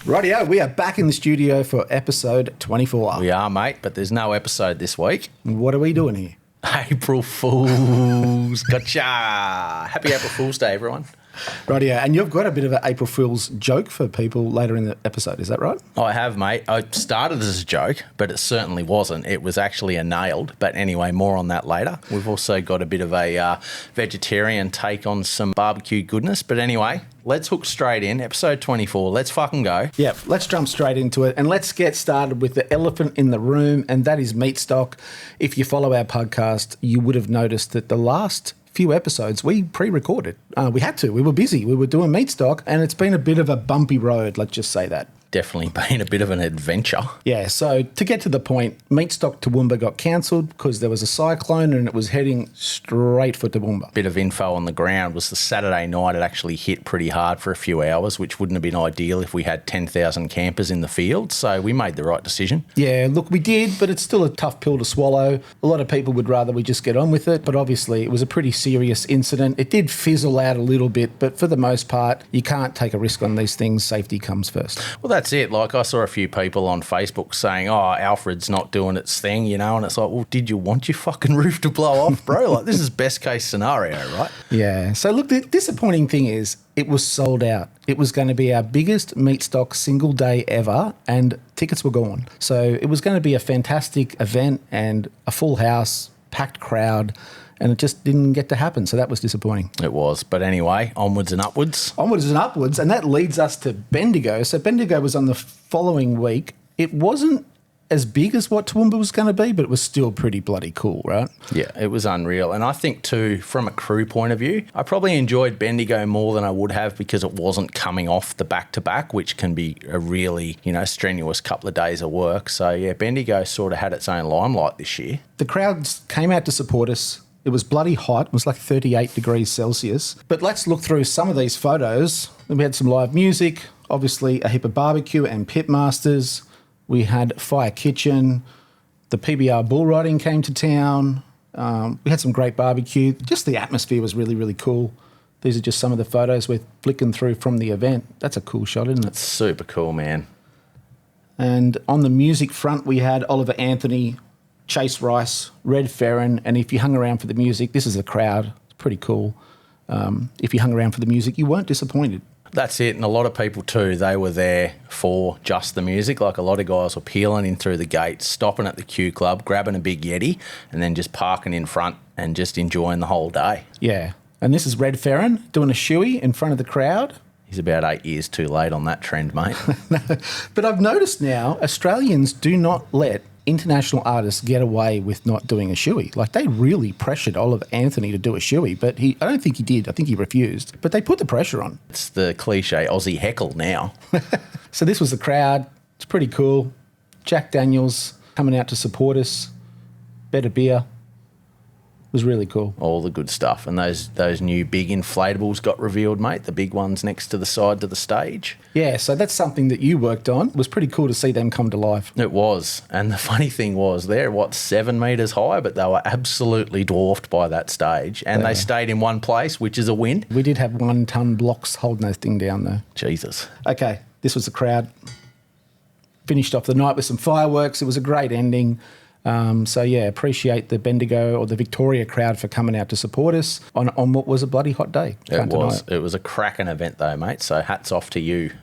Rightio, we are back in the studio for episode 24. We are, mate, but there's no episode this week. What are we doing here? April Fools. Gotcha. Happy April Fool's Day, everyone. Rightio, and you've got a bit of an April Fool's joke for people later in the episode, is that right? I have, mate. I started as a joke, but it certainly wasn't. It was actually a nailed. But anyway, more on that later. We've also got a bit of a vegetarian take on some barbecue goodness. But anyway, let's hook straight in. Episode 24. Let's fucking go. Yeah, let's jump straight into it and let's get started with the elephant in the room, and that is meat stock. If you follow our podcast, you would have noticed that the last few episodes we pre-recorded. We had to. We were busy. We were doing meat stock, and it's been a bit of a bumpy road, let's just say that. Definitely been a bit of an adventure. Yeah, so to get to the point, meat stock Toowoomba got cancelled because there was a cyclone and it was heading straight for Toowoomba. Bit of info on the ground was the Saturday night it actually hit pretty hard for a few hours, which wouldn't have been ideal if we had 10,000 campers in the field. So we made the right decision. Yeah, look, we did, but it's still a tough pill to swallow. A lot of people would rather we just get on with it, but obviously it was a pretty serious incident. It did fizzle out a little bit, but for the most part, you can't take a risk on these things. Safety comes first. Well, that's it. Like, I saw a few people on Facebook saying, oh, Alfred's not doing its thing, you know, and it's like, well, did you want your fucking roof to blow off, bro? Like, this is best case scenario, right? Yeah. So, look, the disappointing thing is it was sold out. It was going to be our biggest meat stock single day ever, and tickets were gone. So it was going to be a fantastic event and a full house, packed crowd, and it just didn't get to happen. So that was disappointing. It was. But anyway, onwards and upwards. Onwards and upwards. And that leads us to Bendigo. So Bendigo was on the following week. It wasn't as big as what Toowoomba was going to be, but it was still pretty bloody cool, right? Yeah, it was unreal. And I think too, from a crew point of view, I probably enjoyed Bendigo more than I would have because it wasn't coming off the back-to-back, which can be a really, strenuous couple of days of work. So yeah, Bendigo sort of had its own limelight this year. The crowds came out to support us. It was bloody hot. It was like 38 degrees Celsius. But let's look through some of these photos. We had some live music, obviously a heap of barbecue and pitmasters. We had Fire Kitchen. The PBR bull riding came to town. We had some great barbecue. Just the atmosphere was really, really cool. These are just some of the photos we're flicking through from the event. That's a cool shot, isn't it? It's super cool, man. And on the music front, we had Oliver Anthony, Chase Rice, Red Ferrin, and if you hung around for the music, this is the crowd. It's pretty cool. If you hung around for the music, you weren't disappointed. That's it, and a lot of people too, they were there for just the music. Like, a lot of guys were peeling in through the gates, stopping at the Q Club, grabbing a big Yeti, and then just parking in front and just enjoying the whole day. Yeah, and this is Red Ferrin doing a shoey in front of the crowd. He's about 8 years too late on that trend, mate. But I've noticed now, Australians do not let international artists get away with not doing a shoey. Like, they really pressured Oliver Anthony to do a shoey, but I don't think he did. I think he refused. But they put the pressure on. It's the cliche Aussie heckle now. So this was the crowd. It's pretty cool. Jack Daniels coming out to support us. Better beer. It was really cool. All the good stuff. And those new big inflatables got revealed, mate, the big ones next to the side to the stage. Yeah, so that's something that you worked on. It was pretty cool to see them come to life. It was. And the funny thing was, they're, 7 metres high, but they were absolutely dwarfed by that stage. And they stayed in one place, which is a win. We did have 1-ton blocks holding that thing down, though. Jesus. Okay, this was the crowd. Finished off the night with some fireworks. It was a great ending. So, yeah, appreciate the Bendigo or the Victoria crowd for coming out to support us on what was a bloody hot day. It was. It was a cracking event, though, mate, so hats off to you.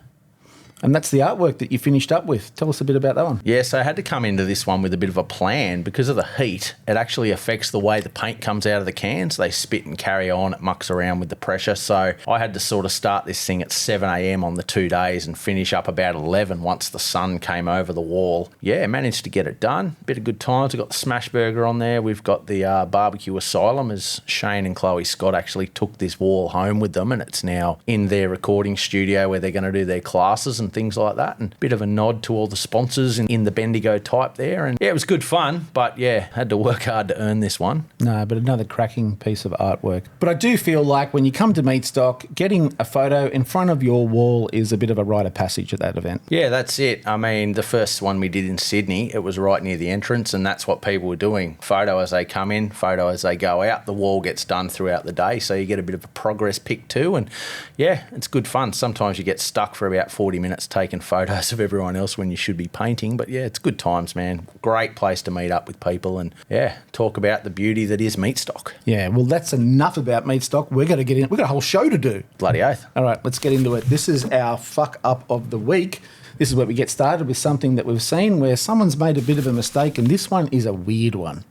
And that's the artwork that you finished up with. Tell us a bit about that one. Yeah, so I had to come into this one with a bit of a plan. Because of the heat, it actually affects the way the paint comes out of the cans. They spit and carry on. It mucks around with the pressure. So I had to sort of start this thing at 7 a.m. on the 2 days and finish up about 11 once the sun came over the wall. Yeah, managed to get it done. Bit of good times. We've got the Smash Burger on there. We've got the Barbecue Asylum, as Shane and Chloe Scott actually took this wall home with them, and it's now in their recording studio where they're going to do their classes and things like that, and a bit of a nod to all the sponsors in the Bendigo type there. And yeah, it was good fun, but yeah, had to work hard to earn this one. No, but another cracking piece of artwork. But I do feel like when you come to Meat Stock, getting a photo in front of your wall is a bit of a rite of passage at that event. Yeah, that's it. I mean, the first one we did in Sydney, it was right near the entrance, and that's what people were doing. Photo as they come in, photo as they go out. The wall gets done throughout the day, so you get a bit of a progress pic too. And yeah, it's good fun. Sometimes you get stuck for about 40 minutes minutes taking photos of everyone else when you should be painting. But yeah, it's good times, man. Great place to meet up with people and yeah, talk about the beauty that is meat stock. Yeah, well, that's enough about meat stock. We're going to get in. We've got a whole show to do. Bloody oath. All right, let's get into it. This is our fuck up of the week. This is where we get started with something that we've seen where someone's made a bit of a mistake, and this one is a weird one.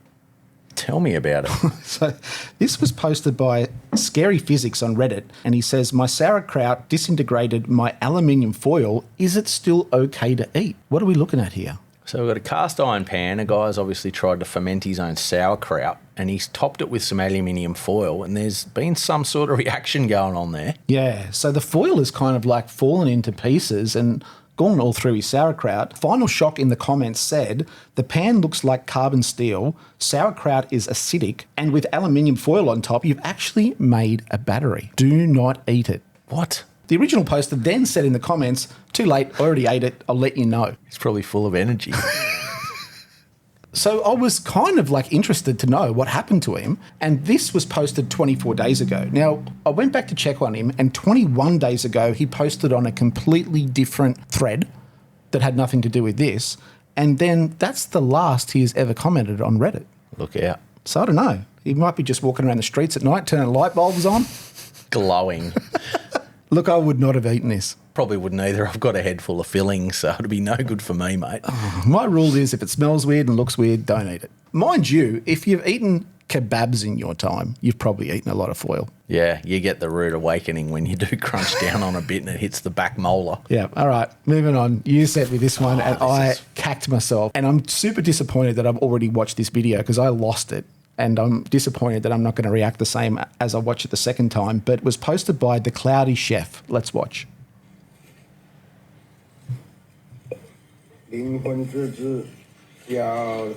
Tell me about it. So this was posted by Scary Physics on Reddit, and he says, my sauerkraut disintegrated my aluminium foil. Is it still okay to eat? What are we looking at here? So we've got a cast iron pan. A guy's obviously tried to ferment his own sauerkraut and he's topped it with some aluminium foil, and there's been some sort of reaction going on there. Yeah, so the foil is kind of like fallen into pieces and gone all through his sauerkraut. Final Shock in the comments said, the pan looks like carbon steel, sauerkraut is acidic, and with aluminium foil on top, you've actually made a battery. Do not eat it. What? The original poster then said in the comments, too late, already ate it, I'll let you know. He's probably full of energy. So I was kind of like interested to know what happened to him, and this was posted 24 days ago. Now, I went back to check on him, and 21 days ago, he posted on a completely different thread that had nothing to do with this, and then that's the last he has ever commented on Reddit. Look out. So I don't know. He might be just walking around the streets at night, turning light bulbs on. Glowing. Look, I would not have eaten this. Probably wouldn't either. I've got a head full of fillings, so it'd be no good for me, mate. My rule is if it smells weird and looks weird, don't eat it. Mind you, if you've eaten kebabs in your time, you've probably eaten a lot of foil. Yeah, you get the rude awakening when you do crunch down on a bit and it hits the back molar. Yeah, all right, moving on. You sent me this one and I cacked myself. And I'm super disappointed that I've already watched this video because I lost it. And I'm disappointed that I'm not going to react the same as I watch it the second time. But it was posted by The Cloudy Chef. Let's watch. 灵魂之子要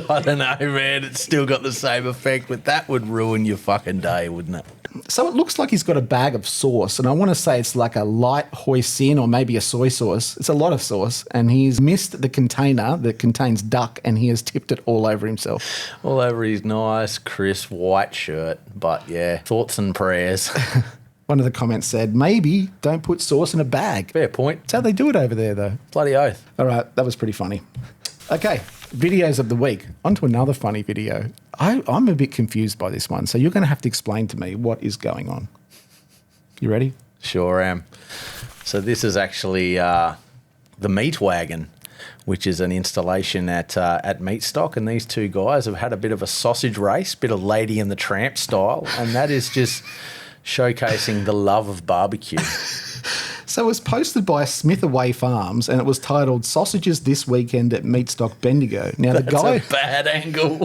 I don't know, man. It's still got the same effect, but that would ruin your fucking day, wouldn't it? So it looks like he's got a bag of sauce, and I want to say it's like a light hoisin or maybe a soy sauce. It's a lot of sauce, and he's missed the container that contains duck, and he has tipped it all over himself. All over his nice, crisp white shirt. But yeah, thoughts and prayers. One of the comments said, maybe don't put sauce in a bag. Fair point. That's how they do it over there, though. Bloody oath. All right, that was pretty funny. Okay, videos of the week. On to another funny video. I'm a bit confused by this one, so you're going to have to explain to me what is going on. You ready? Sure am. So this is actually the Meat Wagon, which is an installation at Meat Stock, and these two guys have had a bit of a sausage race, bit of Lady and the Tramp style, and that is just showcasing the love of barbecue. So it was posted by Smith Away Farms, and it was titled "Sausages This Weekend at Meat Stock Bendigo." Now That's a bad angle.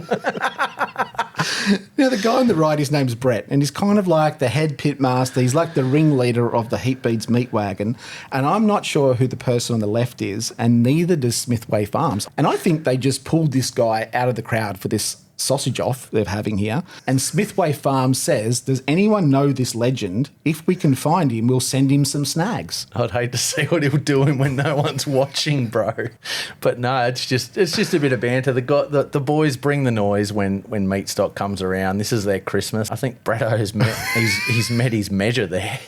Now the guy on the right, his name's Brett, and he's kind of like the head pit master. He's like the ringleader of the Heat Beads Meat Wagon, and I'm not sure who the person on the left is, and neither does Smithway Farms. And I think they just pulled this guy out of the crowd for this sausage off they're having here. And Smithway Farms says, does anyone know this legend? If we can find him, we'll send him some snags. I'd hate to see what he'll do when no one's watching, bro. But no, it's just a bit of banter. The boys bring the noise when Meat Stock comes around. This is their Christmas. I think Bretto has met he's met his measure there.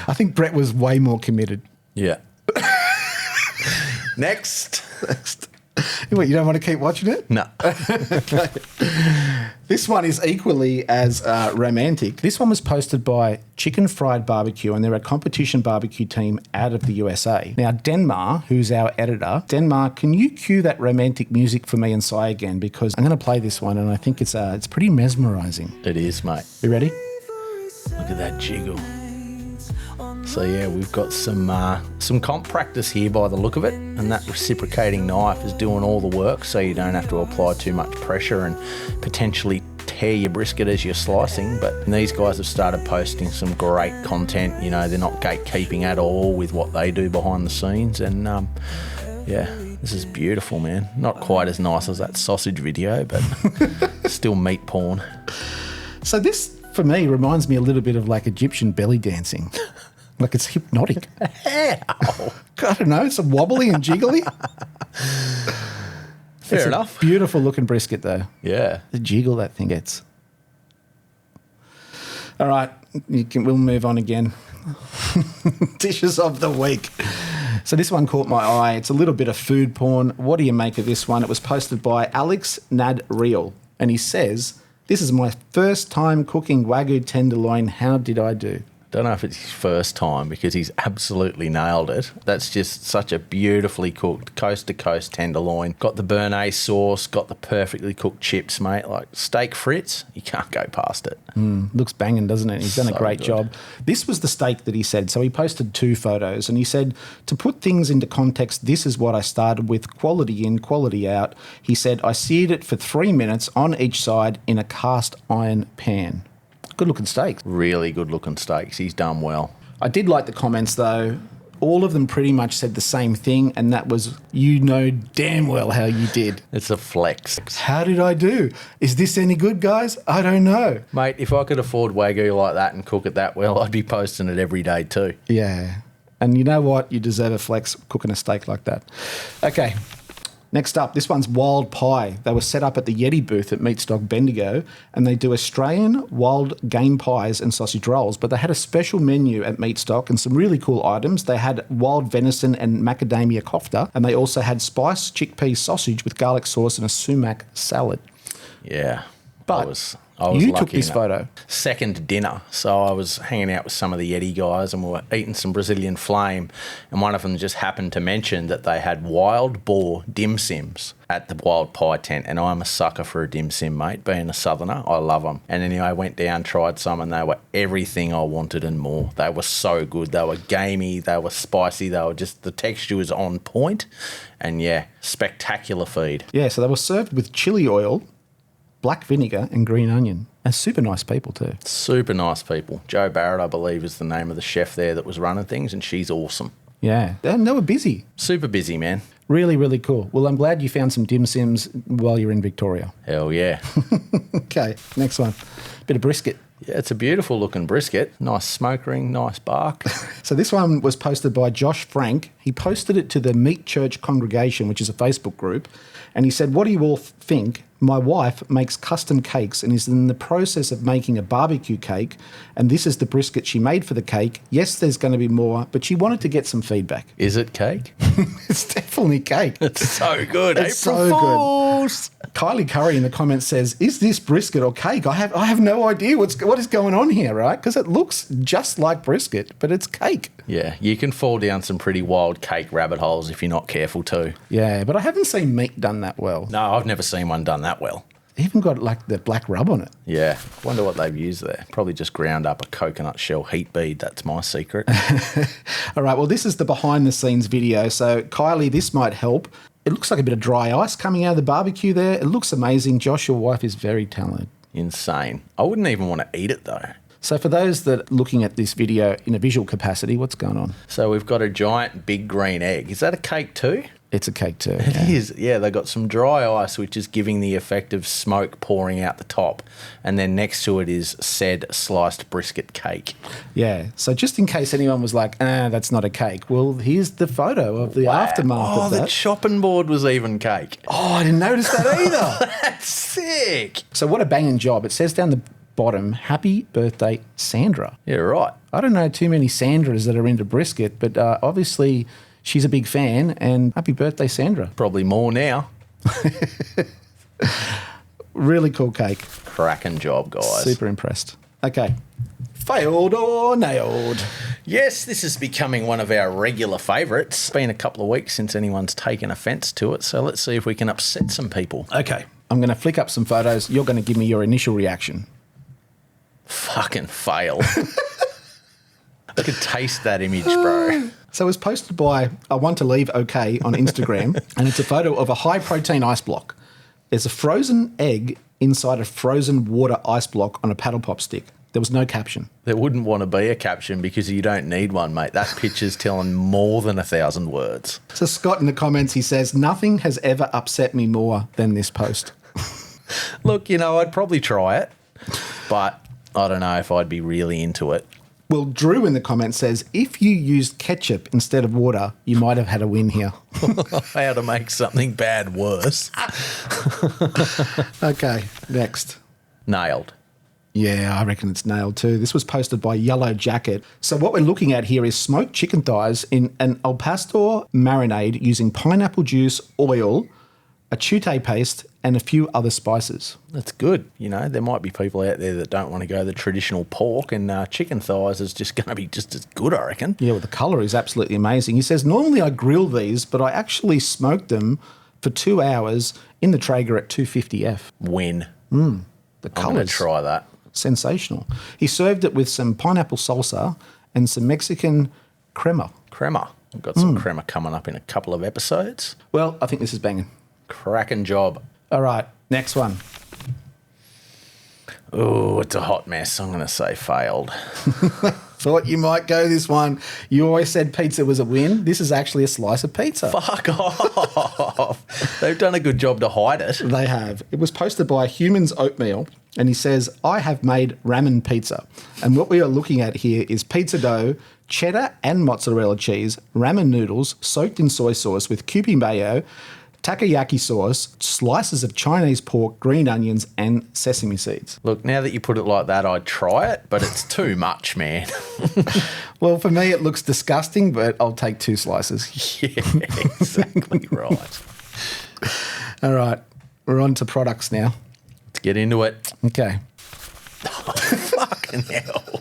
I think Brett was way more committed. Yeah. Next. What, you don't want to keep watching it? No. This one is equally as romantic. This one was posted by Chicken Fried Barbecue, and they're a competition barbecue team out of the USA. Now, Denmar, who's our editor, Denmar, can you cue that romantic music for me and Sai again? Because I'm going to play this one, and I think it's pretty mesmerising. It is, mate. You ready? Look at that jiggle. So yeah, we've got some comp practice here by the look of it, and that reciprocating knife is doing all the work, so you don't have to apply too much pressure and potentially tear your brisket as you're slicing. But these guys have started posting some great content. You know, they're not gatekeeping at all with what they do behind the scenes, and yeah, this is beautiful, man. Not quite as nice as that sausage video, but still meat porn. So this, for me, reminds me a little bit of like Egyptian belly dancing. Like it's hypnotic. How? I don't know, it's wobbly and jiggly. Fair It's enough. a beautiful looking brisket though. Yeah. The jiggle that thing gets. All right, we'll move on again. Dishes of the week. So this one caught my eye. It's a little bit of food porn. What do you make of this one? It was posted by Alex Nad Real, and he says, "This is my first time cooking Wagyu tenderloin. How did I do?" Don't know if it's his first time because he's absolutely nailed it. That's just such a beautifully cooked coast-to-coast tenderloin. Got the béarnaise sauce, got the perfectly cooked chips, mate. Like steak frites, you can't go past it. Looks banging, doesn't it? He's done a So great good. job. This was the steak that he said. So he posted 2 photos and he said, to put things into context, this is what I started with, quality in, quality out. He said, I seared it for 3 minutes on each side in a cast iron pan. Good looking steak. Really good looking steaks. He's done well. I did like the comments though. All of them pretty much said the same thing, and that was, you know damn well how you did. It's a flex. How did I do? Is this any good, guys? I don't know. Mate, if I could afford Wagyu like that and cook it that well, I'd be posting it every day too. Yeah. And you know what? You deserve a flex cooking a steak like that. Okay. Next up, this one's Wild Pie. They were set up at the Yeti booth at Meat Stock Bendigo, and they do Australian wild game pies and sausage rolls, but they had a special menu at Meat Stock and some really cool items. They had wild venison and macadamia kofta, and they also had spiced chickpea sausage with garlic sauce and a sumac salad. Yeah. But I was you took lucky this in it. photo. Second dinner. So I was hanging out with some of the Yeti guys and we were eating some Brazilian flame. And one of them just happened to mention that they had wild boar dim sims at the Wild Pie tent. And I'm a sucker for a dim sim, mate. Being a southerner, I love them. And anyway, I went down, tried some, and they were everything I wanted and more. They were so good. They were gamey. They were spicy. They were just, the texture was on point. And yeah, spectacular feed. Yeah, so they were served with chili oil, black vinegar and green onion. And super nice people too. Super nice people. Joe Barrett, I believe, is the name of the chef there that was running things, and she's awesome. Yeah, and they were busy. Super busy, man. Really, really cool. Well, I'm glad you found some dim sims while you're in Victoria. Hell yeah. Okay, next one. Bit of brisket. Yeah, it's a beautiful looking brisket. Nice smoke ring, nice bark. So this one was posted by Josh Frank. He posted it to the Meat Church Congregation, which is a Facebook group, and he said, what do you all think? My wife makes custom cakes and is in the process of making a barbecue cake, and this is the brisket she made for the cake. Yes, there's going to be more, but she wanted to get some feedback. Is it cake? It's definitely cake. It's so good. It's April so good. Fools. Kylie Curry in the comments says, is this brisket or cake? I have no idea what is going on here, right? Because it looks just like brisket, but it's cake. Yeah, you can fall down some pretty wild cake rabbit holes if you're not careful too. Yeah, but I haven't seen meat done that well. No, I've never seen one done that well. Even got like the black rub on it. Yeah, wonder what they've used there. Probably just ground up a coconut shell heat bead. That's my secret. All right, well, this is the behind the scenes video. So, Kylie, this might help. It looks like a bit of dry ice coming out of the barbecue there. It looks amazing. Josh, your wife is very talented. Insane. I wouldn't even want to eat it though. So for those that are looking at this video in a visual capacity, what's going on? So we've got a giant big green egg. Is that a cake too? It's a cake too. It is. Yeah, they got some dry ice, which is giving the effect of smoke pouring out the top. And then next to it is said sliced brisket cake. Yeah. So just in case anyone was like, that's not a cake. Well, here's the photo of the aftermath Oh, of the that. chopping board was even cake. Oh, I didn't notice that either. That's sick. So what a banging job. It says down the bottom, happy birthday, Sandra. Yeah, right. I don't know too many Sandras that are into brisket, but obviously she's a big fan, and happy birthday, Sandra. Probably more now. Really cool cake. Cracking job, guys. Super impressed. Okay. Failed or nailed? Yes, this is becoming one of our regular favourites. It's been a couple of weeks since anyone's taken offence to it, so let's see if we can upset some people. Okay. I'm going to flick up some photos. You're going to give me your initial reaction. Fucking fail. I could taste that image, bro. So it was posted by I Want to Leave OK on Instagram, and it's a photo of a high-protein ice block. There's a frozen egg inside a frozen water ice block on a paddle pop stick. There was no caption. There wouldn't want to be a caption because you don't need one, mate. That picture's telling more than 1,000 words. So Scott in the comments, he says, nothing has ever upset me more than this post. Look, I'd probably try it, but I don't know if I'd be really into it. Well, Drew in the comments says, if you used ketchup instead of water, you might have had a win here. How to make something bad worse. Okay, next. Nailed. Yeah, I reckon it's nailed too. This was posted by Yellow Jacket. So what we're looking at here is smoked chicken thighs in an al pastor marinade using pineapple juice, oil, a chute paste, and a few other spices. That's good. You know, there might be people out there that don't want to go the traditional pork, and chicken thighs is just going to be just as good, I reckon. Yeah, well, the colour is absolutely amazing. He says, normally I grill these, but I actually smoked them for 2 hours in the Traeger at 250F. When? The I'm going colour to try that. sensational. He served it with some pineapple salsa and some Mexican crema. Crema. We've got some crema coming up in a couple of episodes. Well, I think this is banging. Cracking job. All right, next one. Oh, it's a hot mess. I'm going to say failed. Thought you might go this one. You always said pizza was a win. This is actually a slice of pizza. Fuck off. They've done a good job to hide it. They have. It was posted by Humans Oatmeal, and he says, I have made ramen pizza. And what we are looking at here is pizza dough, cheddar and mozzarella cheese, ramen noodles soaked in soy sauce with Kewpie mayo, takoyaki sauce, slices of Chinese pork, green onions, and sesame seeds. Look, now that you put it like that, I'd try it, but it's too much, man. Well, for me, it looks disgusting, but I'll take 2 slices. Yeah, exactly right. All right, we're on to products now. Let's get into it. Okay. Fucking hell.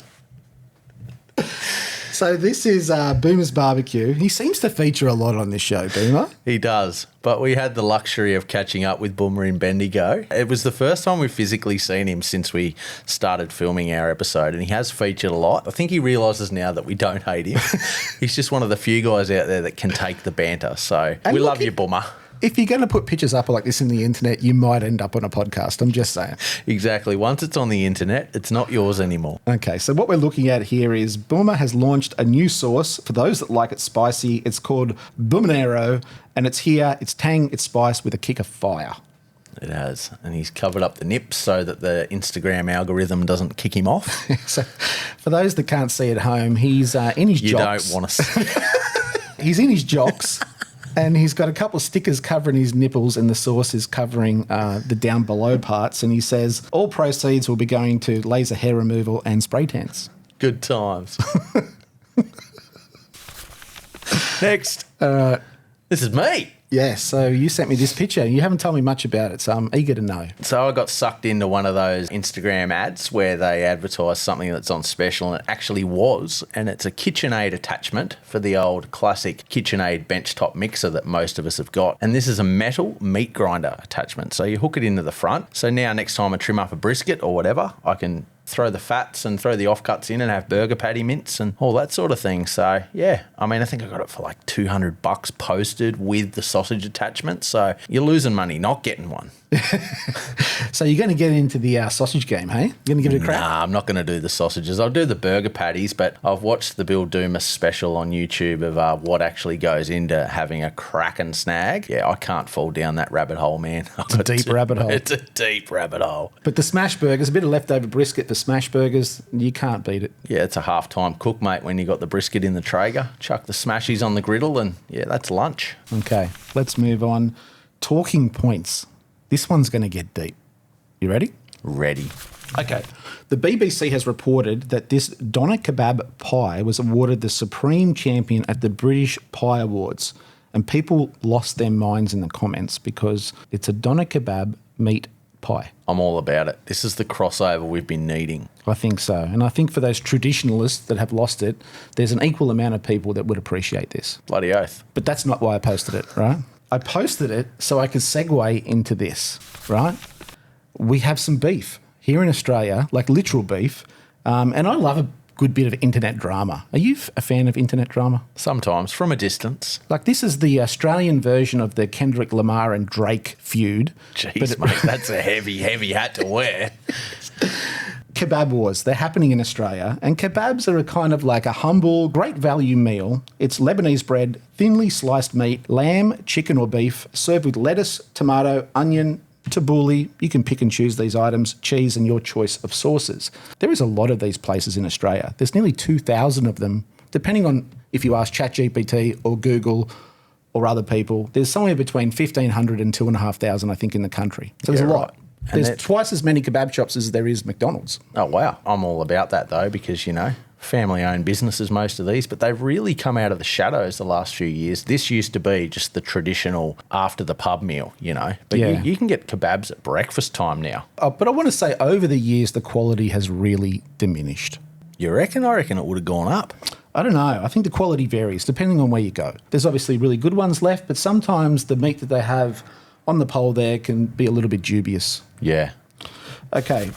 So this is Boomer's Barbecue. He seems to feature a lot on this show, Boomer. He does. But we had the luxury of catching up with Boomer in Bendigo. It was the first time we've physically seen him since we started filming our episode, and he has featured a lot. I think he realises now that we don't hate him. He's just one of the few guys out there that can take the banter. So And we look, love you, Boomer. If you're going to put pictures up like this in the internet, you might end up on a podcast. I'm just saying. Exactly. Once it's on the internet, it's not yours anymore. Okay, so what we're looking at here is Boomer has launched a new sauce for those that like it spicy. It's called Boomerero, and it's here. It's tang, it's spice with a kick of fire. It has. And he's covered up the nips so that the Instagram algorithm doesn't kick him off. So for those that can't see at home, he's in his You jocks. don't want to see. He's in his jocks. And he's got a couple of stickers covering his nipples, and the sauce is covering the down below parts. And he says all proceeds will be going to laser hair removal and spray tans. Good times. Next. This is me. Yeah, so you sent me this picture. You haven't told me much about it, so I'm eager to know. So I got sucked into one of those Instagram ads where they advertise something that's on special, and it actually was. And it's a KitchenAid attachment for the old classic KitchenAid benchtop mixer that most of us have got. And this is a metal meat grinder attachment. So you hook it into the front. So now next time I trim up a brisket or whatever, I can throw the fats and throw the offcuts in and have burger patty mince and all that sort of thing. So yeah, I mean, I think I got it for like $200 posted with the sausage attachment. So you're losing money not getting one. So you're going to get into the sausage game, hey? You're going to give it a crack? Nah, I'm not going to do the sausages. I'll do the burger patties, but I've watched the Bill Doomer special on YouTube of what actually goes into having a Kraken snag. Yeah, I can't fall down that rabbit hole, man. It's a deep rabbit hole. It's a deep rabbit hole. But the smash burgers, a bit of leftover brisket for smash burgers, you can't beat it. Yeah, it's a half-time cook, mate, when you got the brisket in the Traeger. Chuck the smashies on the griddle and, yeah, that's lunch. Okay, let's move on. Talking points. This one's going to get deep. You ready? Ready. Okay. The BBC has reported that this doner kebab pie was awarded the supreme champion at the British Pie Awards, and people lost their minds in the comments because it's a doner kebab meat pie. I'm all about it. This is the crossover we've been needing. I think so. And I think for those traditionalists that have lost it, there's an equal amount of people that would appreciate this. Bloody oath. But that's not why I posted it, right? I posted it so I could segue into this, right? We have some beef here in Australia, like literal beef, and I love a good bit of internet drama. Are you a fan of internet drama? Sometimes, from a distance. Like this is the Australian version of the Kendrick Lamar and Drake feud. Jeez, mate, that's a heavy, heavy hat to wear. Kebab wars, they're happening in Australia, and kebabs are a kind of like a humble, great value meal. It's Lebanese bread, thinly sliced meat, lamb, chicken or beef, served with lettuce, tomato, onion, tabbouleh. You can pick and choose these items, cheese and your choice of sauces. There is a lot of these places in Australia. There's nearly 2,000 of them, depending on if you ask ChatGPT or Google or other people. There's somewhere between 1,500 and 2,500, I think, in the country. So there's a lot. Right. There's they're- twice as many kebab shops as there is McDonald's. Oh, wow. I'm all about that, though, because, family-owned businesses, most of these, but they've really come out of the shadows the last few years. This used to be just the traditional after the pub meal, But Yeah. you can get kebabs at breakfast time now. But I want to say over the years, the quality has really diminished. You reckon? I reckon it would have gone up. I don't know. I think the quality varies depending on where you go. There's obviously really good ones left, but sometimes the meat that they have on the pole there can be a little bit dubious. Yeah. Okay,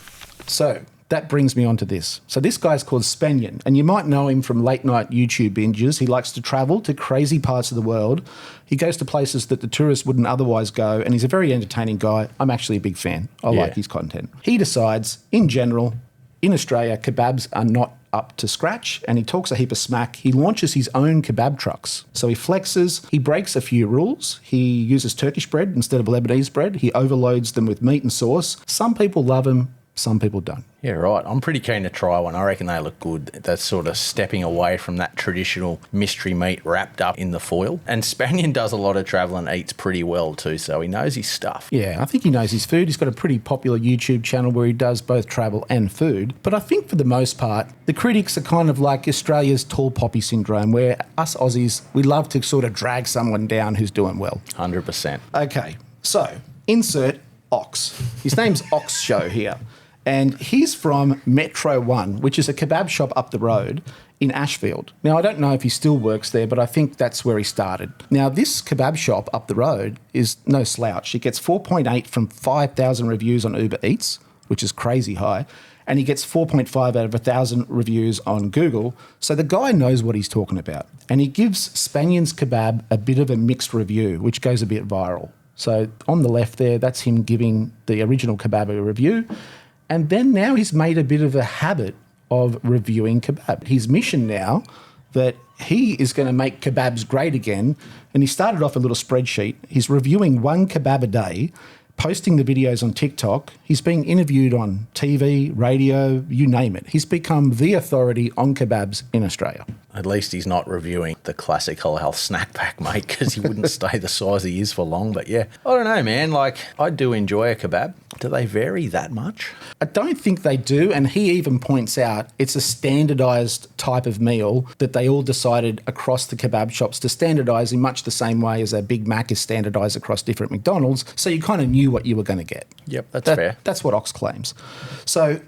so that brings me on to this. So this guy's called Spanian, and you might know him from late night YouTube binges. He likes to travel to crazy parts of the world. He goes to places that the tourists wouldn't otherwise go, and he's a very entertaining guy. I'm actually a big fan. I like his content. He decides, in general, in Australia, kebabs are not up to scratch, and he talks a heap of smack. He launches his own kebab trucks. So he flexes, he breaks a few rules. He uses Turkish bread instead of Lebanese bread. He overloads them with meat and sauce. Some people love him, some people don't. Yeah, right. I'm pretty keen to try one. I reckon they look good. That's sort of stepping away from that traditional mystery meat wrapped up in the foil. And Spanian does a lot of travel and eats pretty well too, so he knows his stuff. Yeah, I think he knows his food. He's got a pretty popular YouTube channel where he does both travel and food. But I think for the most part, the critics are kind of like Australia's tall poppy syndrome, where us Aussies, we love to sort of drag someone down who's doing well. 100%. Okay, so insert Ox. His name's Ox Show here. And he's from Metro One, which is a kebab shop up the road in Ashfield. Now, I don't know if he still works there, but I think that's where he started. Now, this kebab shop up the road is no slouch. It gets 4.8 from 5,000 reviews on Uber Eats, which is crazy high. And he gets 4.5 out of 1,000 reviews on Google. So the guy knows what he's talking about. And he gives Spanian's Kebab a bit of a mixed review, which goes a bit viral. So on the left there, that's him giving the original kebab a review. And then now he's made a bit of a habit of reviewing kebab. His mission now that he is going to make kebabs great again, and he started off a little spreadsheet. He's reviewing one kebab a day, posting the videos on TikTok. He's being interviewed on TV, radio, you name it. He's become the authority on kebabs in Australia. At least he's not reviewing the classic Whole Health snack pack, mate, because he wouldn't stay the size he is for long. But yeah, I don't know, man. Like, I do enjoy a kebab. Do they vary that much? I don't think they do, and he even points out it's a standardised type of meal that they all decided across the kebab shops to standardise in much the same way as a Big Mac is standardised across different McDonald's, so you kind of knew what you were going to get. Yep, that's fair. That's what Ox claims. So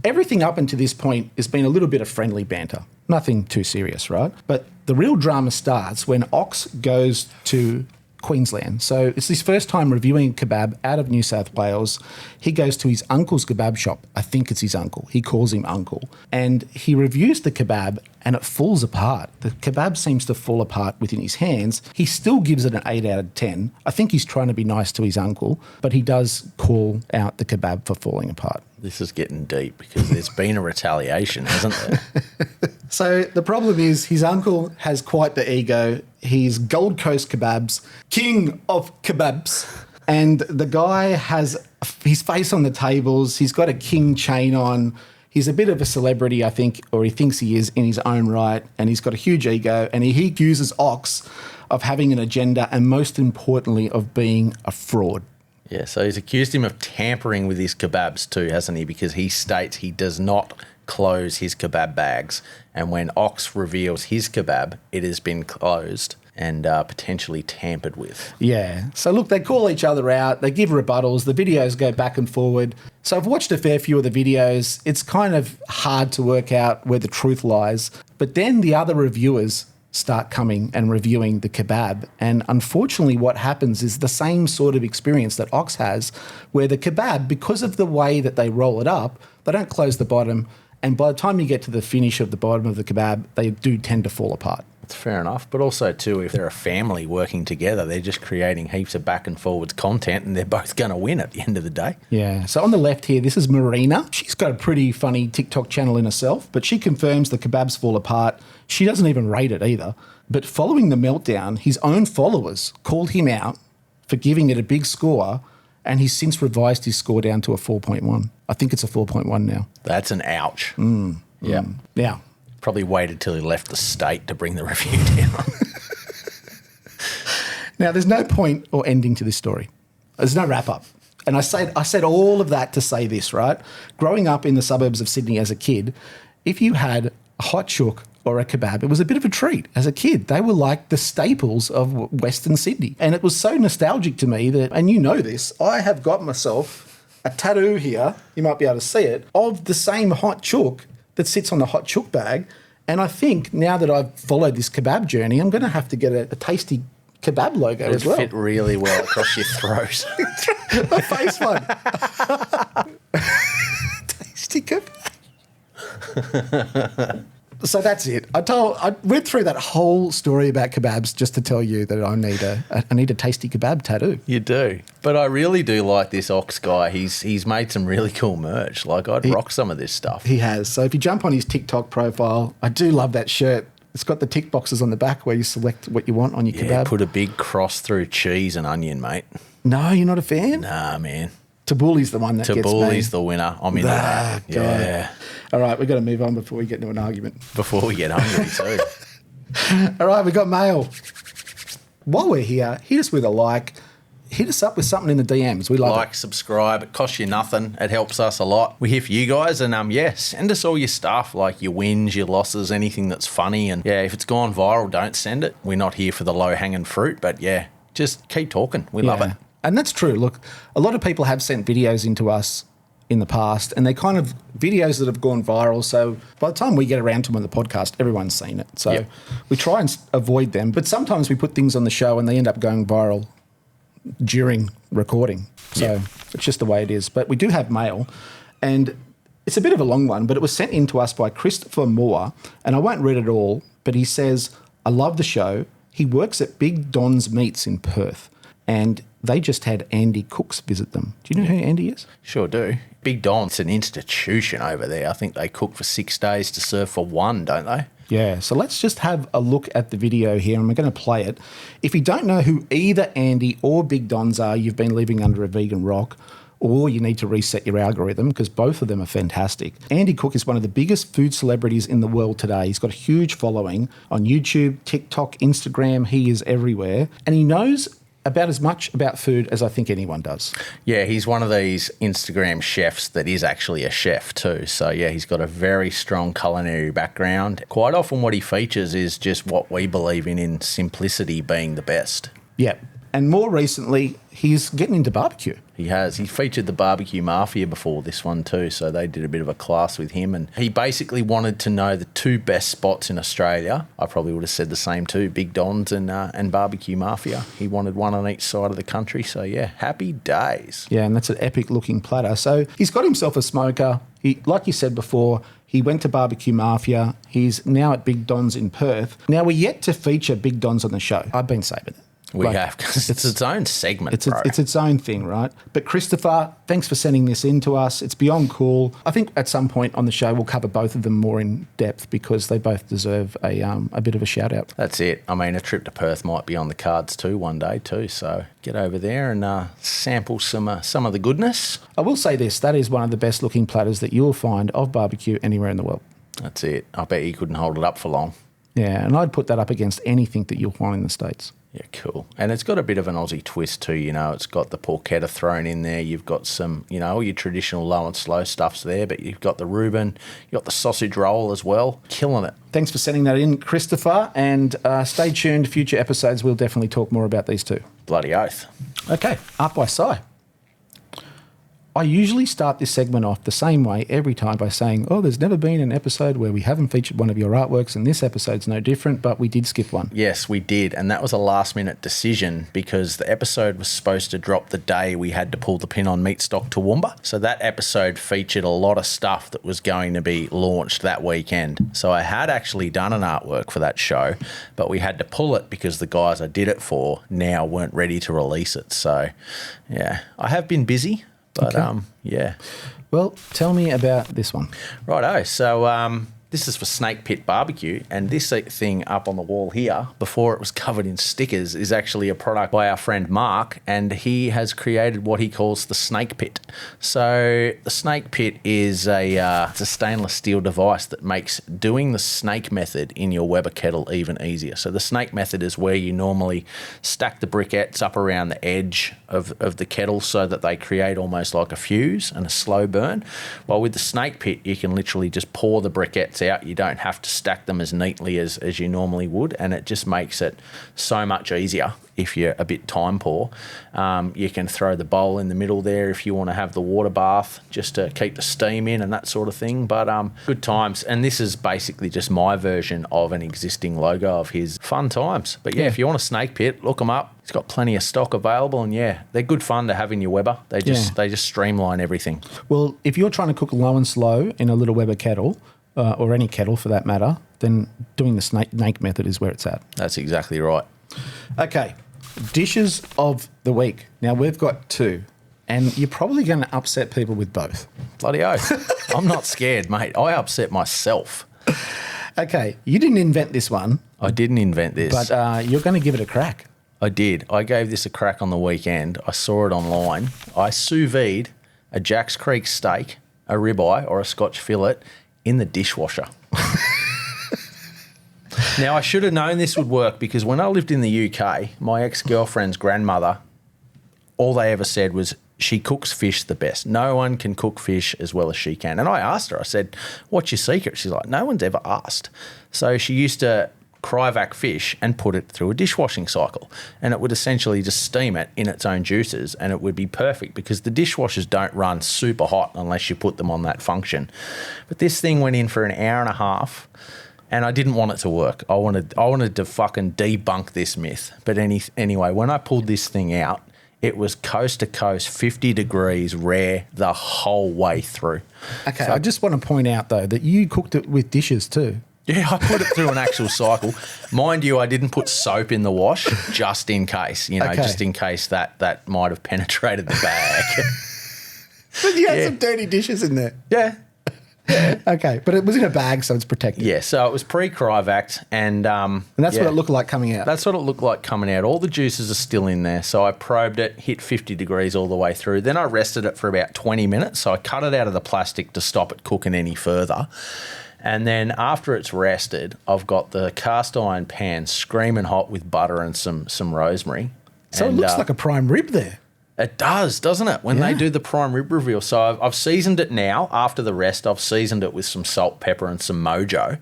everything up until this point has been a little bit of friendly banter. Nothing too serious, right? But the real drama starts when Ox goes to Queensland. So it's his first time reviewing kebab out of New South Wales. He goes to his uncle's kebab shop. I think it's his uncle. He calls him uncle. And he reviews the kebab and it falls apart. The kebab seems to fall apart within his hands. He still gives it an 8 out of 10. I think he's trying to be nice to his uncle, but he does call out the kebab for falling apart. This is getting deep because there's been a retaliation, hasn't there? So the problem is his uncle has quite the ego. He's Gold Coast Kebabs, king of kebabs. And the guy has his face on the tables. He's got a king chain on. He's a bit of a celebrity, I think, or he thinks he is in his own right. And he's got a huge ego. And he accuses Ox of having an agenda and, most importantly, of being a fraud. Yeah, so he's accused him of tampering with his kebabs too, hasn't he? Because he states he does not close his kebab bags. And when Ox reveals his kebab, it has been closed and potentially tampered with. Yeah. So look, they call each other out. They give rebuttals. The videos go back and forward. So I've watched a fair few of the videos. It's kind of hard to work out where the truth lies. But then the other reviewers start coming and reviewing the kebab. And unfortunately, what happens is the same sort of experience that Ox has, where the kebab, because of the way that they roll it up, they don't close the bottom. And by the time you get to the finish of the bottom of the kebab, they do tend to fall apart. It's fair enough. But also, too, if they're a family working together, they're just creating heaps of back and forwards content and they're both going to win at the end of the day. Yeah. So on the left here, this is Marina. She's got a pretty funny TikTok channel in herself, but she confirms the kebabs fall apart. She doesn't even rate it either. But following the meltdown, his own followers called him out for giving it a big score, and he's since revised his score down to a 4.1. I think it's a 4.1 now. That's an ouch. Yeah. Now, Probably waited till he left the state to bring the review down. there's no point or ending to this story. There's no wrap up. And I said all of that to say this, right? Growing up in the suburbs of Sydney as a kid, if you had a hot chook or a kebab, it was a bit of a treat as a kid. They were like the staples of Western Sydney. And it was so nostalgic to me that, and you know this, I have got myself a tattoo here, you might be able to see it, of the same hot chook that sits on the hot chook bag. And I think now that I've followed this kebab journey, I'm going to have to get a tasty kebab logo as well. It would fit really well across your throat. My face one. Tasty kebab. So that's it. I went through that whole story about kebabs just to tell you that I need a tasty kebab tattoo. You do. But I really do like this Ox guy. He's made some really cool merch. Like, I'd rock some of this stuff. He has. So if you jump on his TikTok profile, I do love that shirt. It's got the tick boxes on the back where you select what you want on your kebab. Put a big cross through cheese and onion, mate. No, you're not a fan? Nah, man. Taboulih's the one that gets me. Taboulih's the winner. I'm into that. God. Yeah. All right, we've got to move on before we get into an argument. Before we get hungry, too. All right, we've got mail. While we're here, hit us with a like. Hit us up with something in the DMs. We love Like, subscribe. It costs you nothing. It helps us a lot. We're here for you guys. And, send us all your stuff, like your wins, your losses, anything that's funny. And, if it's gone viral, don't send it. We're not here for the low-hanging fruit. But, just keep talking. We love it. And that's true. Look, a lot of people have sent videos into us in the past, and they're kind of videos that have gone viral. So by the time we get around to them on the podcast, everyone's seen it. So we try and avoid them. But sometimes we put things on the show and they end up going viral during recording. So it's just the way it is. But we do have mail, and it's a bit of a long one, but it was sent in to us by Christopher Moore, and I won't read it all, but he says, I love the show. He works at Big Don's Meats in Perth, and they just had Andy Cooks visit them. Do you know who Andy is? Sure do. Big Don's an institution over there. I think they cook for 6 days to serve for 1, don't they? Yeah, so let's just have a look at the video here, and we're going to play it. If you don't know who either Andy or Big Don's are, you've been living under a vegan rock, or you need to reset your algorithm because both of them are fantastic. Andy Cook is one of the biggest food celebrities in the world today. He's got a huge following on YouTube, TikTok, Instagram. He is everywhere, and he knows about as much about food as I think anyone does. Yeah, he's one of these Instagram chefs that is actually a chef too. So, he's got a very strong culinary background. Quite often what he features is just what we believe in simplicity being the best. Yeah. And more recently, he's getting into barbecue. He has. He featured the Barbecue Mafia before this one too, so they did a bit of a class with him. And he basically wanted to know the 2 best spots in Australia. I probably would have said the same too, Big Don's and Barbecue Mafia. He wanted one on each side of the country, so happy days. Yeah, and that's an epic looking platter. So he's got himself a smoker. He, like you said before, he went to Barbecue Mafia. He's now at Big Don's in Perth. Now, we're yet to feature Big Don's on the show. I've been saving it. We have, because it's its own segment, It's its own thing, right? But Christopher, thanks for sending this in to us. It's beyond cool. I think at some point on the show we'll cover both of them more in depth because they both deserve a bit of a shout out. That's it. I mean, a trip to Perth might be on the cards too one day too. So get over there and sample some of the goodness. I will say this, that is one of the best looking platters that you will find of barbecue anywhere in the world. That's it. I bet you couldn't hold it up for long. Yeah, and I'd put that up against anything that you'll find in the States. Yeah, cool. And it's got a bit of an Aussie twist too, It's got the porchetta thrown in there. You've got some, all your traditional low and slow stuffs there, but you've got the Reuben, you've got the sausage roll as well. Killing it. Thanks for sending that in, Christopher. And stay tuned. Future episodes, we'll definitely talk more about these two. Bloody oath. Okay, up by Si. I usually start this segment off the same way every time by saying, there's never been an episode where we haven't featured one of your artworks, and this episode's no different, but we did skip one. Yes, we did, and that was a last-minute decision because the episode was supposed to drop the day we had to pull the pin on Meatstock Toowoomba. So that episode featured a lot of stuff that was going to be launched that weekend. So I had actually done an artwork for that show, but we had to pull it because the guys I did it for now weren't ready to release it. So, I have been busy. But, okay. yeah. Well, tell me about this one. Righto. So This is for Snake Pit Barbecue, and this thing up on the wall here, before it was covered in stickers, is actually a product by our friend Mark, and he has created what he calls the Snake Pit. So the Snake Pit is it's a stainless steel device that makes doing the snake method in your Weber kettle even easier. So the snake method is where you normally stack the briquettes up around the edge of the kettle so that they create almost like a fuse and a slow burn. While with the Snake Pit, you can literally just pour the briquettes out. You don't have to stack them as neatly as you normally would, and it just makes it so much easier if you're a bit time poor. You can throw the bowl in the middle there if you want to have the water bath just to keep the steam in and that sort of thing. But good times. And this is basically just my version of an existing logo of his. Fun times. But yeah, if you want a Snake Pit, look them up. It's got plenty of stock available, and yeah, they're good fun to have in your Weber. They just streamline everything. Well, if you're trying to cook low and slow in a little Weber kettle, or any kettle for that matter, then doing the snake method is where it's at. That's exactly right. Okay, dishes of the week. Now, we've got 2, and you're probably going to upset people with both. Bloody oath. I'm not scared, mate. I upset myself. Okay, you didn't invent this one. I didn't invent this. But you're going to give it a crack. I did. I gave this a crack on the weekend. I saw it online. I sous vide a Jack's Creek steak, a ribeye or a Scotch fillet in the dishwasher. Now, I should have known this would work because when I lived in the UK, my ex-girlfriend's grandmother, all they ever said was she cooks fish the best. No one can cook fish as well as she can. And I asked her, I said, what's your secret? She's like, no one's ever asked. So she used to cryovac fish and put it through a dishwashing cycle, and it would essentially just steam it in its own juices, and it would be perfect because the dishwashers don't run super hot unless you put them on that function. But this thing went in for an hour and a half, and I didn't want it to work. I wanted to fucking debunk this myth. But anyway, when I pulled this thing out, it was coast to coast, 50 degrees rare the whole way through. Okay, so I just want to point out though that you cooked it with dishes too. Yeah, I put it through an actual cycle. Mind you, I didn't put soap in the wash just in case, just in case that might have penetrated the bag. But you had some dirty dishes in there. Yeah. Okay, but it was in a bag, so it's protected. Yeah, so it was pre-cryovac, and that's what it looked like coming out. That's what it looked like coming out. All the juices are still in there. So I probed it, hit 50 degrees all the way through. Then I rested it for about 20 minutes. So I cut it out of the plastic to stop it cooking any further. And then after it's rested, I've got the cast iron pan screaming hot with butter and some rosemary. So it looks like a prime rib there. It does, doesn't it? When they do the prime rib reveal. So I've seasoned it now. After the rest, I've seasoned it with some salt, pepper and some Mojo.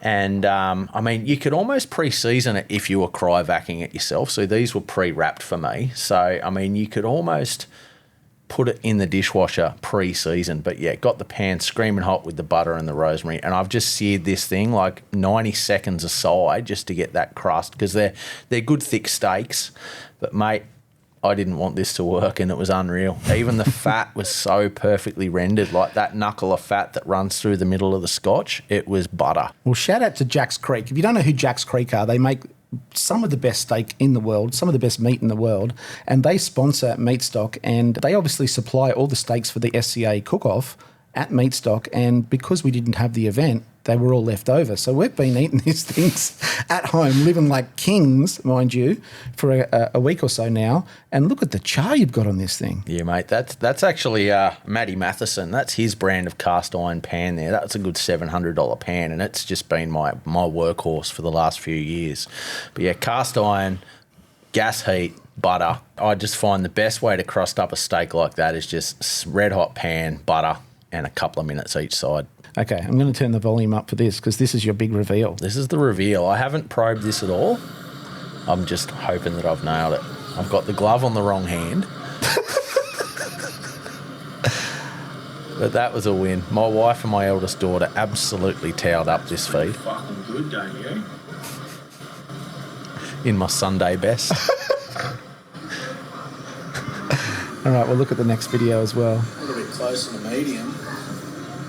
And, I mean, you could almost pre-season it if you were cryovacking it yourself. So these were pre-wrapped for me. So, I mean, you could almost put it in the dishwasher pre-seasoned. But, yeah, got the pan screaming hot with the butter and the rosemary. And I've just seared this thing like 90 seconds aside just to get that crust because they're good thick steaks. But, mate, I didn't want this to work and it was unreal. Even the fat was so perfectly rendered, like that knuckle of fat that runs through the middle of the Scotch. It was butter. Well, shout out to Jack's Creek. If you don't know who Jack's Creek are, they make some of the best steak in the world, some of the best meat in the world, and they sponsor Meatstock, and they obviously supply all the steaks for the SCA cook-off at Meatstock, and because we didn't have the event, they were all left over. So we've been eating these things at home, living like kings, mind you, for a week or so now. And look at the char you've got on this thing. Yeah, mate. That's actually Matty Matheson. That's his brand of cast iron pan there. That's a good $700 pan, and it's just been my workhorse for the last few years. But yeah, cast iron, gas heat, butter. I just find the best way to crust up a steak like that is just red hot pan, butter, and a couple of minutes each side. Okay, I'm going to turn the volume up for this because this is your big reveal. This is the reveal. I haven't probed this at all. I'm just hoping that I've nailed it. I've got the glove on the wrong hand. But that was a win. My wife and my eldest daughter absolutely towed up this feed. Fucking good, don't you? In my Sunday best. All right, we'll look at the next video as well. A little bit closer to medium,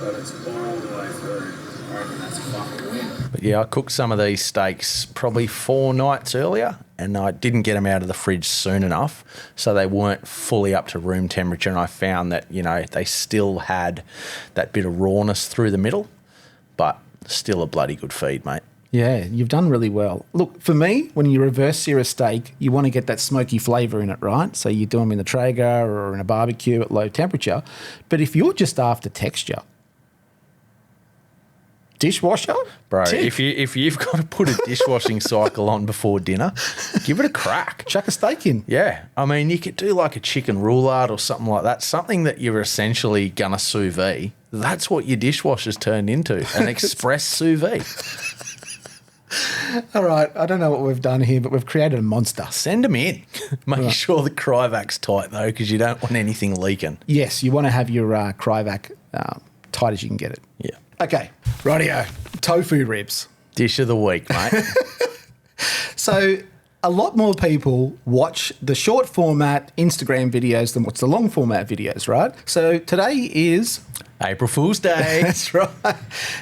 but it's all the way through. I reckon that's a fucking win. But yeah, I cooked some of these steaks probably 4 nights earlier, and I didn't get them out of the fridge soon enough, so they weren't fully up to room temperature, and I found that, they still had that bit of rawness through the middle, but Still a bloody good feed, mate. Yeah, you've done really well. Look, for me, when you reverse sear a steak, you want to get that smoky flavour in it, right? So you do them in the Traeger or in a barbecue at low temperature. But if you're just after texture, dishwasher? Bro, Tick. if you've got to put a dishwashing cycle on before dinner, give it a crack. Chuck a steak in. Yeah. I mean, you could do like a chicken roulade or something like that, something that you're essentially going to sous vide. That's what your dishwasher's turned into, an express sous vide. All right, I don't know what we've done here, but we've created a monster. Send them in. Make sure the Cryovac tight, though, because you don't want anything leaking. Yes, you want to have your Cryovac tight as you can get it. Yeah. Okay, rightio. Tofu ribs. Dish of the week, mate. So a lot more people watch the short format Instagram videos than watch the long format videos, right? So today is April Fool's Day. That's right.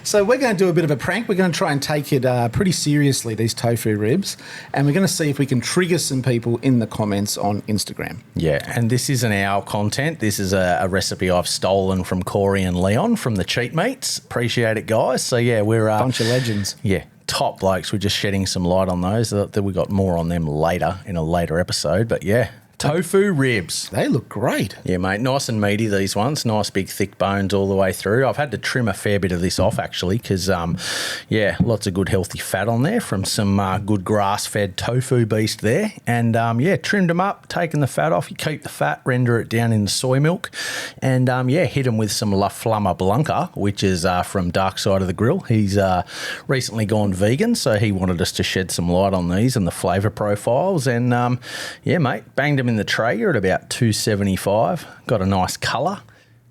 So we're going to do a bit of a prank. We're going to try and take it pretty seriously, these tofu ribs, and we're going to see if we can trigger some people in the comments on Instagram. Yeah, and this isn't our content. This is a recipe I've stolen from Corey and Leon from the Cheat Meats. Appreciate it, guys. So, yeah, we're... Bunch of legends. Yeah, top blokes. We're just shedding some light on those. We got more on them later in a later episode. But, yeah, tofu ribs. They look great. Yeah, mate, nice and meaty, these ones. Nice big thick bones all the way through. I've had to trim a fair bit of this off, actually, because, yeah, lots of good healthy fat on there from some good grass-fed tofu beast there. And, yeah, trimmed them up, taken the fat off. You keep the fat, render it down in the soy milk. And, yeah, hit them with some La Flama Blanca, which is from Dark Side of the Grill. He's recently gone vegan, so he wanted us to shed some light on these and the flavour profiles. And, yeah, mate, banged them in the Traeger at about 275. Got a nice colour.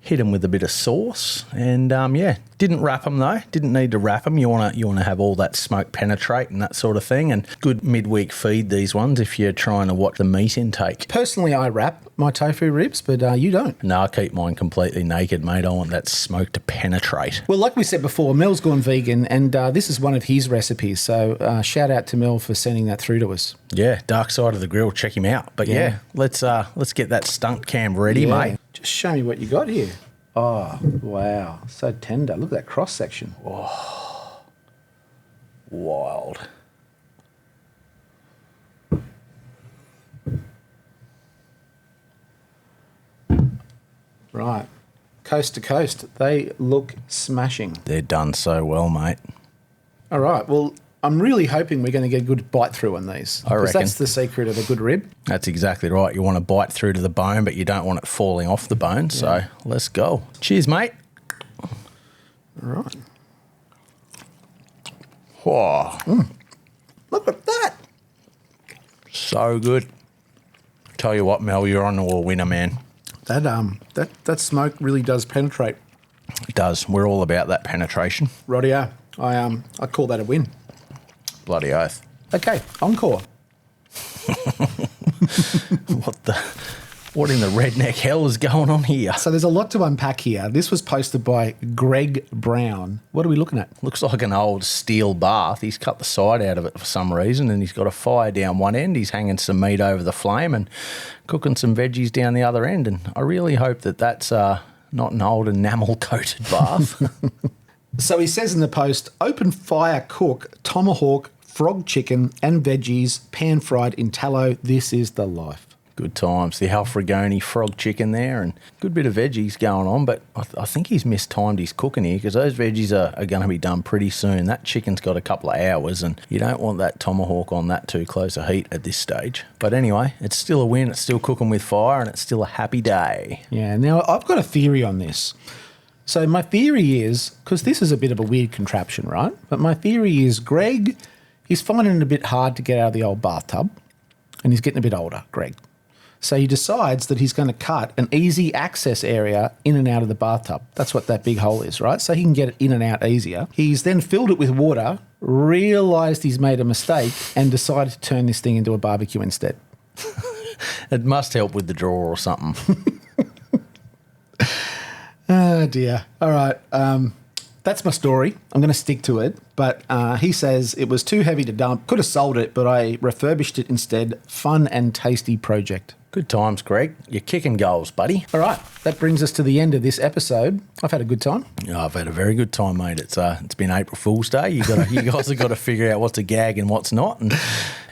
Hit them with a bit of sauce, and yeah, didn't wrap them though. Didn't need to wrap them. You want to have all that smoke penetrate and that sort of thing. And good midweek feed, these ones, if you're trying to watch the meat intake. Personally, I wrap my tofu ribs, but you don't. No, I keep mine completely naked, mate. I want that smoke to penetrate. Well, like we said before, Mel's gone vegan, and this is one of his recipes. So shout out to Mel for sending that through to us. Yeah, Dark Side of the Grill. Check him out. But yeah, let's get that stunt cam ready, mate. Just show me what you got here. Oh, wow. So tender. Look at that cross section. Oh, wild. Right. Coast to coast. They look smashing. They're done so well, mate. All right. Well, I'm really hoping we're going to get a good bite through on these. I reckon. That's the secret of a good rib. That's exactly right. You want to bite through to the bone, but you don't want it falling off the bone. So let's go. Cheers, mate. All right. Whoa. Look at that. So good. Tell you what, Mel, you're on to a winner, man. That smoke really does penetrate. It does. We're all about that penetration. Rightio. I call that a win. Bloody oath. Okay, encore. What in the redneck hell is going on here? So there's a lot to unpack here. This was posted by Greg Brown. What are we looking at? Looks like an old steel bath. He's cut the side out of it for some reason, and he's got a fire down one end. He's hanging some meat over the flame and cooking some veggies down the other end. And I really hope that that's not an old enamel-coated bath. So he says in the post, open fire cook, tomahawk, frog chicken and veggies, pan-fried in tallow. This is the life. Good times. The Alfregoni frog chicken there and good bit of veggies going on, but I think he's mistimed his cooking here because those veggies are going to be done pretty soon. That chicken's got a couple of hours and you don't want that tomahawk on that too close a heat at this stage. But anyway, it's still a win. It's still cooking with fire and it's still a happy day. Yeah, now I've got a theory on this. So my theory is, because this is a bit of a weird contraption, right? But my theory is Greg, he's finding it a bit hard to get out of the old bathtub and he's getting a bit older, Greg. So he decides that he's going to cut an easy access area in and out of the bathtub. That's what that big hole is, right? So he can get it in and out easier. He's then filled it with water, realised he's made a mistake and decided to turn this thing into a barbecue instead. It must help with the draw or something. Oh, dear. All right. That's my story. I'm going to stick to it. But he says it was too heavy to dump. Could have sold it, but I refurbished it instead. Fun and tasty project. Good times, Greg. You're kicking goals, buddy. All right, that brings us to the end of this episode. I've had a good time. Yeah, I've had a very good time, mate. It's been April Fool's Day. You guys have got to figure out what's a gag and what's not. And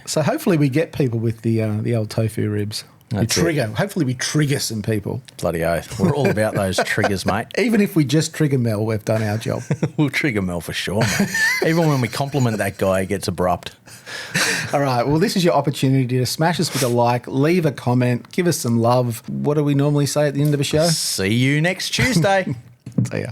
So hopefully we get people with the old tofu ribs. That's it. Hopefully we trigger some people. bloody oath, we're all about those triggers, mate. Even if we just trigger Mel, we've done our job. We'll trigger Mel for sure, mate. Even when we compliment that guy, he gets abrupt. All right, well, this is your opportunity to smash us with a like, leave a comment, give us some love. What do we normally say at the end of a show? See you next Tuesday. See ya.